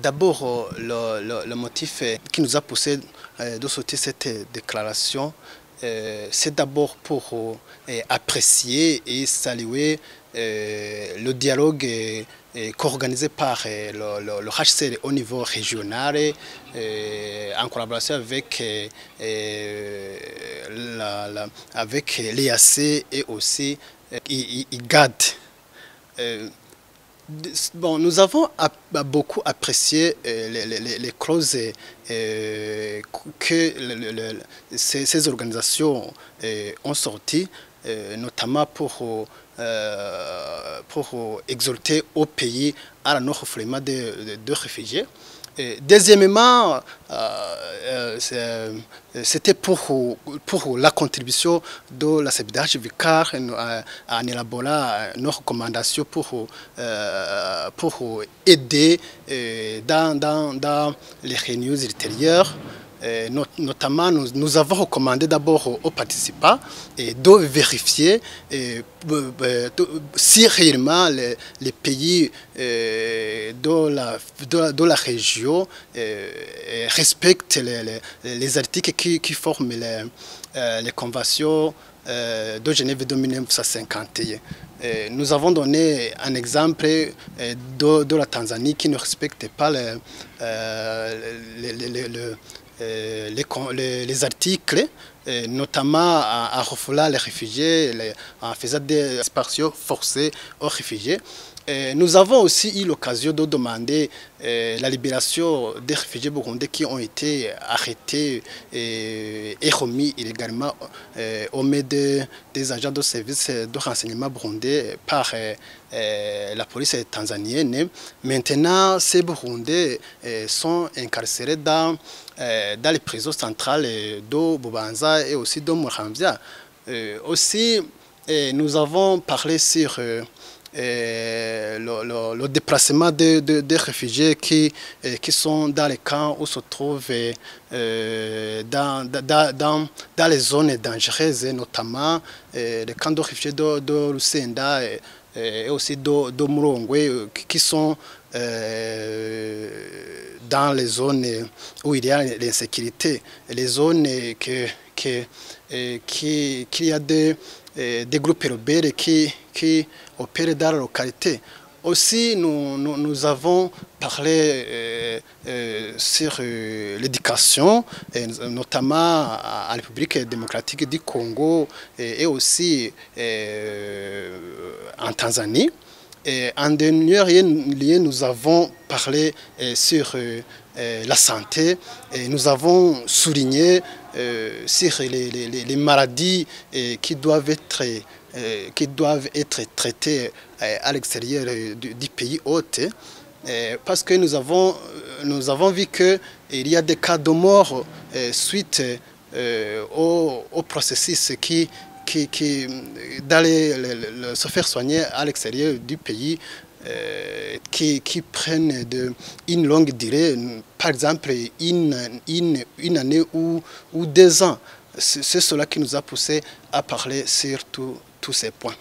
D'abord, le motif qui nous a poussé de sortir cette déclaration, c'est d'abord pour apprécier et saluer le dialogue qu'organisé par le HCR au niveau régional en collaboration avec l'EAC et aussi IGAD. Bon, nous avons beaucoup apprécié les clauses que ces organisations ont sorties, notamment pour exhorter au pays à la non-refoulement de réfugiés. Deuxièmement, c'était pour la contribution de la CBDH Vicar en élaborant nos recommandations pour aider dans les réunions ultérieures. Notamment, nous avons recommandé d'abord aux participants de vérifier si réellement les pays de la région respectent les articles qui forment les conventions de Genève de 1951. Nous avons donné un exemple de la Tanzanie qui ne respecte pas les articles, notamment en refoulant les réfugiés, en faisant des expulsions forcées aux réfugiés. Nous avons aussi eu l'occasion de demander la libération des réfugiés burundais qui ont été arrêtés et remis illégalement aux mains des agents de service de renseignement burundais par la police tanzanienne. Maintenant, ces Burundais sont incarcérés dans les prisons centrales de Bubanza et aussi de Muramvya. Aussi, nous avons parlé sur le déplacement des réfugiés qui sont dans les camps où se trouvent dans les zones dangereuses, notamment les camps de réfugiés de Lusenda et aussi de Murongwe, qui sont dans les zones où il y a l'insécurité, les zones qu'il y a des groupes rebelles qui opèrent dans la localité. Aussi, nous avons parlé sur l'éducation, notamment en République démocratique du Congo et aussi en Tanzanie. Et en dernier lieu, nous avons parlé sur la santé et nous avons souligné sur les maladies qui doivent être traitées à l'extérieur du pays hôte, parce que nous avons vu qu'il y a des cas de mort suite au processus qui d'aller se faire soigner à l'extérieur du pays, qui prennent une longue durée, par exemple une année ou 2 ans. C'est cela qui nous a poussé à parler sur tous ces points.